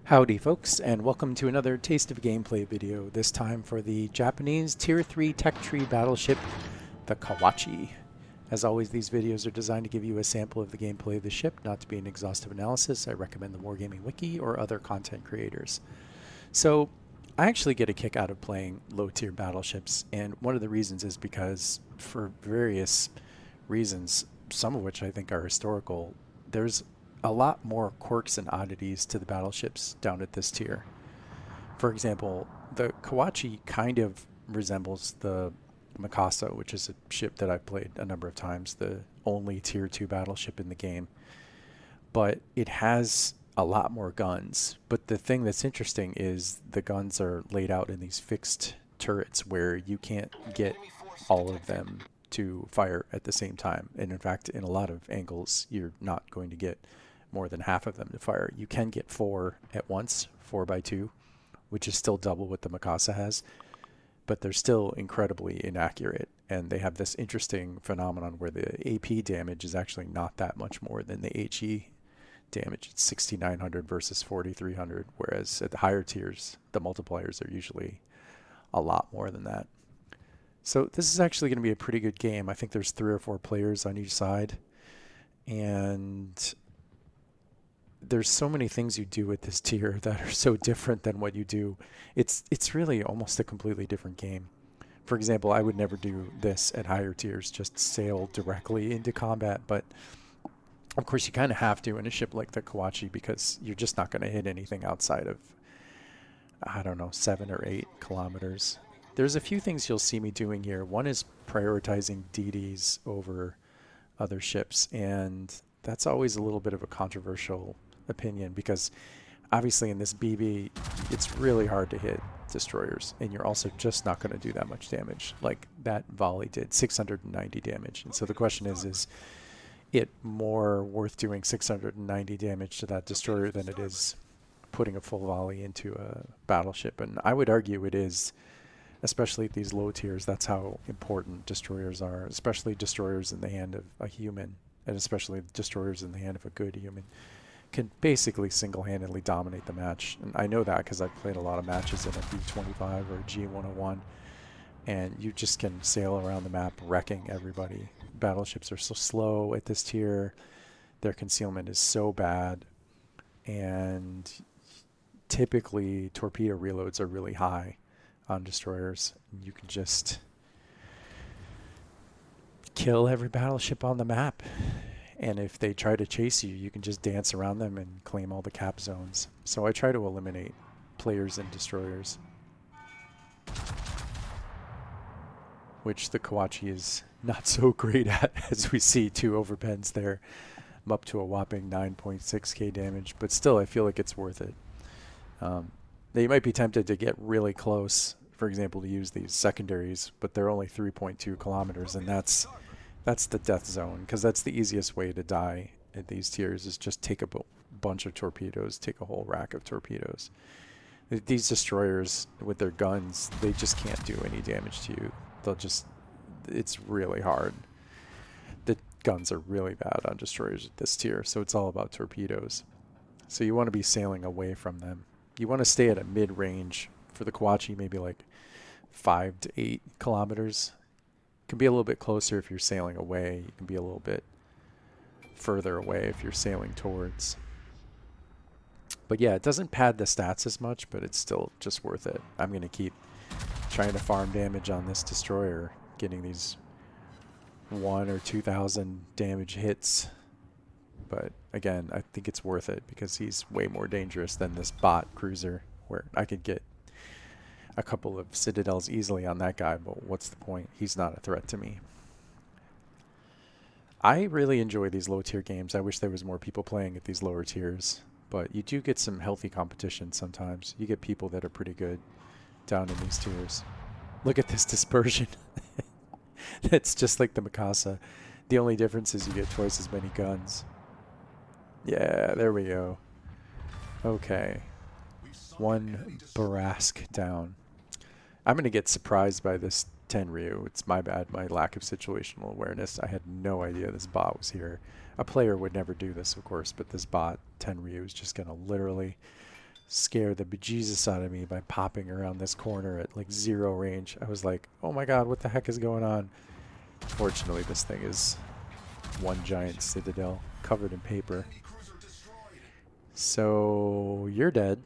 Howdy folks, and welcome to another Taste of Gameplay video, this time for the Japanese Tier 3 tech tree battleship, the Kawachi. As always, these videos are designed to give you a sample of the gameplay of the ship, not to be an exhaustive analysis. I recommend the Wargaming Wiki or other content creators. So, I actually get a kick out of playing low-tier battleships, and one of the reasons is because, for various reasons, some of which I think are historical, there's a lot more quirks and oddities to the battleships down at this tier. For example, the Kawachi kind of resembles the Mikasa, which is a ship that I've played a number of times, the only tier 2 battleship in the game. But it has a lot more guns. But the thing that's interesting is the guns are laid out in these fixed turrets where you can't get all of them to fire at the same time. And in fact, in a lot of angles, you're not going to get more than half of them to fire. You can get 4 at once, 4x2, which is still double what the Mikasa has, but they're still incredibly inaccurate. And they have this interesting phenomenon where the AP damage is actually not that much more than the HE damage. It's 6,900 versus 4,300, whereas at the higher tiers, the multipliers are usually a lot more than that. So this is actually going to be a pretty good game. I think there's 3 or 4 players on each side, and there's so many things you do with this tier that are so different than what you do. It's really almost a completely different game. For example, I would never do this at higher tiers, just sail directly into combat, but of course you kind of have to in a ship like the Kawachi because you're just not going to hit anything outside of, I don't know, 7 or 8 kilometers. There's a few things you'll see me doing here. One is prioritizing DDs over other ships, and that's always a little bit of a controversial opinion because obviously in this BB it's really hard to hit destroyers, and you're also just not going to do that much damage. Like that volley did 690 damage, and so the question is it more worth doing 690 damage to that destroyer than it is putting a full volley into a battleship? And I would argue it is, especially at these low tiers. That's how important destroyers are, especially destroyers in the hand of a human, and especially destroyers in the hand of a good human can basically single-handedly dominate the match. And I know that because I've played a lot of matches in a B-25 or a G-101, and you just can sail around the map wrecking everybody. Battleships are so slow at this tier, their concealment is so bad, and typically torpedo reloads are really high on destroyers. You can just kill every battleship on the map. And if they try to chase you, you can just dance around them and claim all the cap zones. So I try to eliminate players and destroyers, which the Kawachi is not so great at, as we see 2 overpens there. I'm up to a whopping 9.6k damage, but still I feel like it's worth it. They might be tempted to get really close, for example, to use these secondaries, but they're only 3.2 kilometers, and that's the death zone, because that's the easiest way to die at these tiers, is just take a bunch of torpedoes, take a whole rack of torpedoes. These destroyers with their guns, they just can't do any damage to you. It's really hard. The guns are really bad on destroyers at this tier, so it's all about torpedoes. So you want to be sailing away from them. You want to stay at a mid-range. For the Kawachi, maybe like 5 to 8 kilometers. Can be a little bit closer if you're sailing away. You can be a little bit further away if you're sailing towards. But yeah, it doesn't pad the stats as much, but it's still just worth it. I'm going to keep trying to farm damage on this destroyer, getting these 1 or 2,000 damage hits. But again, I think it's worth it because he's way more dangerous than this bot cruiser, where I could get a couple of citadels easily on that guy, but what's the point? He's not a threat to me. I really enjoy these low tier games. I wish there was more people playing at these lower tiers, but you do get some healthy competition sometimes. You get people that are pretty good down in these tiers. Look at this dispersion. That's just like the Mikasa. The only difference is you get twice as many guns. Yeah, there we go. Okay. 1 Barask down. I'm going to get surprised by this Tenryu. It's my bad, my lack of situational awareness. I had no idea this bot was here. A player would never do this, of course, but this bot, Tenryu, is just going to literally scare the bejesus out of me by popping around this corner at like 0 range. I was like, oh my god, what the heck is going on? Fortunately, this thing is one giant citadel covered in paper. So you're dead.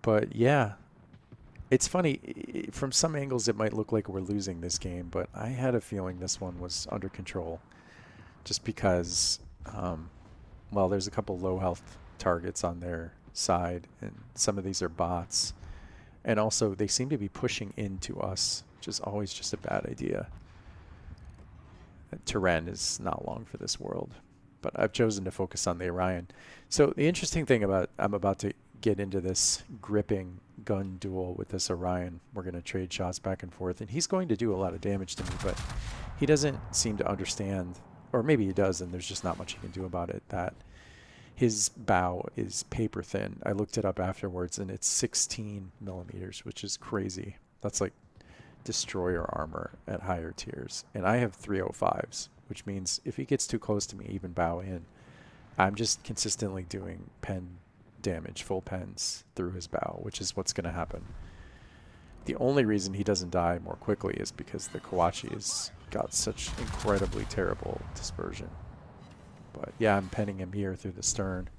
But yeah, it's funny. From some angles, it might look like we're losing this game, but I had a feeling this one was under control. Just because, well, there's a couple low health targets on their side, and some of these are bots. And also, they seem to be pushing into us, which is always just a bad idea. Terrain is not long for this world, but I've chosen to focus on the Orion. So the interesting thing about, I'm about to get into this gripping gun duel with this Orion. We're going to trade shots back and forth, and he's going to do a lot of damage to me, but he doesn't seem to understand, or maybe he does, and there's just not much he can do about it, that his bow is paper thin. I looked it up afterwards, and it's 16 millimeters, which is crazy. That's like destroyer armor at higher tiers, and I have 305s, which means if he gets too close to me, even bow in, I'm just consistently doing pen damage, full pens through his bow, which is what's going to happen. The only reason he doesn't die more quickly is because the Kawachi has got such incredibly terrible dispersion. But yeah, I'm penning him here through the stern,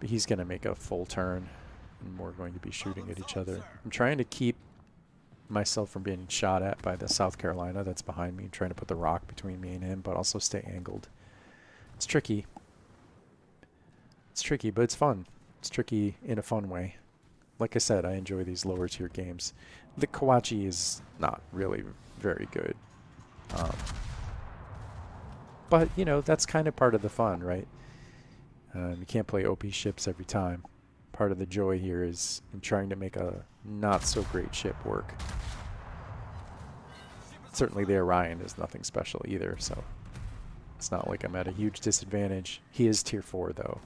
but he's going to make a full turn, and we're going to be shooting at each other. I'm trying to keep myself from being shot at by the South Carolina that's behind me, trying to put the rock between me and him, but also stay angled. It's tricky. It's tricky, but it's fun. It's tricky in a fun way. Like I said, I enjoy these lower tier games. The Kawachi is not really very good. But, you know, that's kind of part of the fun, right? You can't play OP ships every time. Part of the joy here is in trying to make a not so great ship work. Certainly the Orion is nothing special either, so it's not like I'm at a huge disadvantage. He is tier 4 though.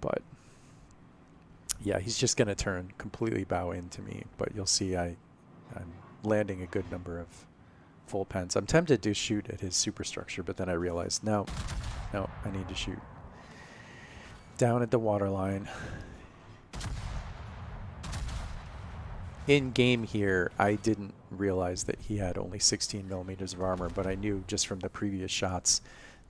But yeah, he's just going to turn completely bow into me, but you'll see I'm landing a good number of full pens. I'm tempted to shoot at his superstructure, but then I realized, no, I need to shoot down at the waterline. In game here, I didn't realize that he had only 16 millimeters of armor, but I knew just from the previous shots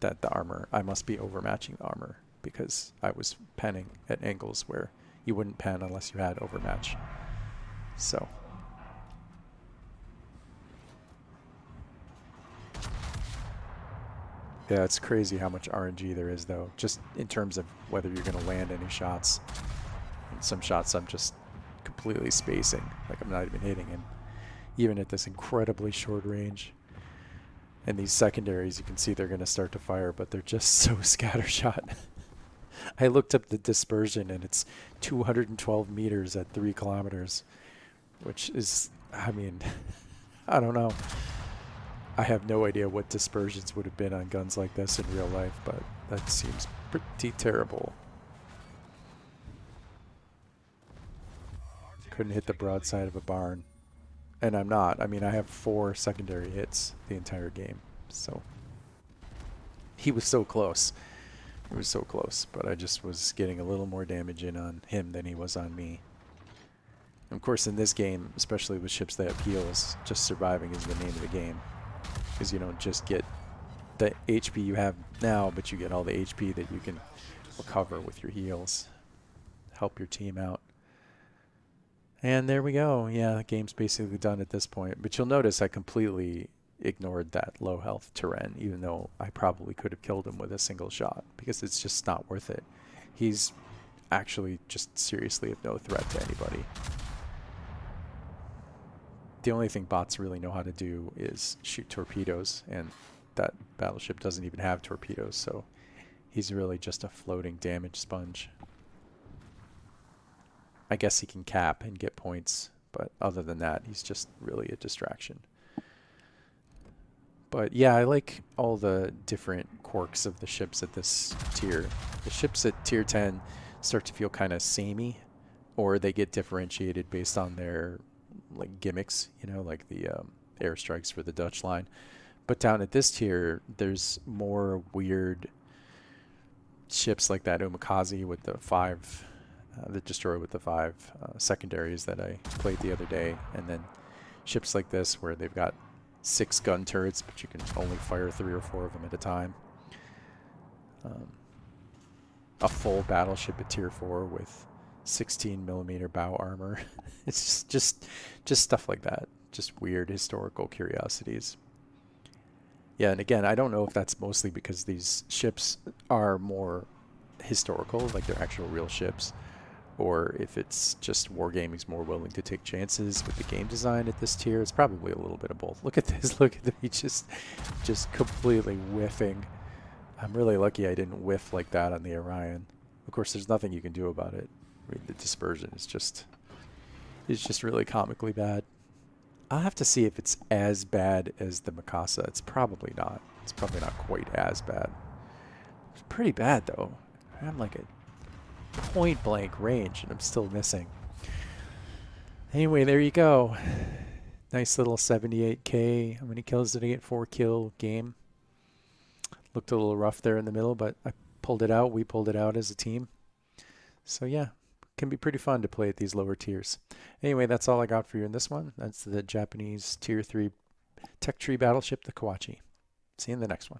that the armor, I must be overmatching the armor because I was penning at angles where you wouldn't pen unless you had overmatch. So yeah, it's crazy how much RNG there is, though, just in terms of whether you're going to land any shots. And some shots I'm just completely spacing, like I'm not even hitting him, even at this incredibly short range. And these secondaries, you can see they're going to start to fire, but they're just so scattershot. I looked up the dispersion, and it's 212 meters at 3 kilometers, which is, I mean, I don't know. I have no idea what dispersions would have been on guns like this in real life, but that seems pretty terrible. Couldn't hit the broadside of a barn. And I'm not. I mean, I have 4 secondary hits the entire game. So he was so close. He was so close, but I just was getting a little more damage in on him than he was on me. And of course, in this game, especially with ships that have heals, just surviving is the name of the game. Because you don't just get the HP you have now, but you get all the HP that you can recover with your heals. Help your team out. And there we go. Yeah, the game's basically done at this point. But you'll notice I completely ignored that low health Terrain, even though I probably could have killed him with a single shot, because it's just not worth it. He's actually just seriously of no threat to anybody. The only thing bots really know how to do is shoot torpedoes, and that battleship doesn't even have torpedoes, so he's really just a floating damage sponge. I guess he can cap and get points, but other than that, he's just really a distraction. But yeah, I like all the different quirks of the ships at this tier. The ships at tier 10 start to feel kind of samey, or they get differentiated based on their like gimmicks, you know, like the airstrikes for the Dutch line. But down at this tier, there's more weird ships like that Umikaze with the 5, the destroyer with the 5 secondaries that I played the other day, and then ships like this where they've got 6 gun turrets, but you can only fire 3 or 4 of them at a time. A full battleship at tier 4 with 16mm bow armor. It's just stuff like that. Just weird historical curiosities. Yeah, and again, I don't know if that's mostly because these ships are more historical, like they're actual real ships, or if it's just Wargaming's more willing to take chances with the game design at this tier. It's probably a little bit of both. Look at this. Look at me just completely whiffing. I'm really lucky I didn't whiff like that on the Orion. Of course, there's nothing you can do about it. I mean, the dispersion is just really comically bad. I'll have to see if it's as bad as the Mikasa. It's probably not. It's probably not quite as bad. It's pretty bad, though. I'm like at point blank range, and I'm still missing. Anyway, there you go. Nice little 78k. How many kills did I get? 4 kill game. Looked a little rough there in the middle, but I pulled it out. We pulled it out as a team. So yeah, can be pretty fun to play at these lower tiers. Anyway, that's all I got for you in this one. That's the Japanese tier 3 tech tree battleship, the Kawachi. See you in the next one.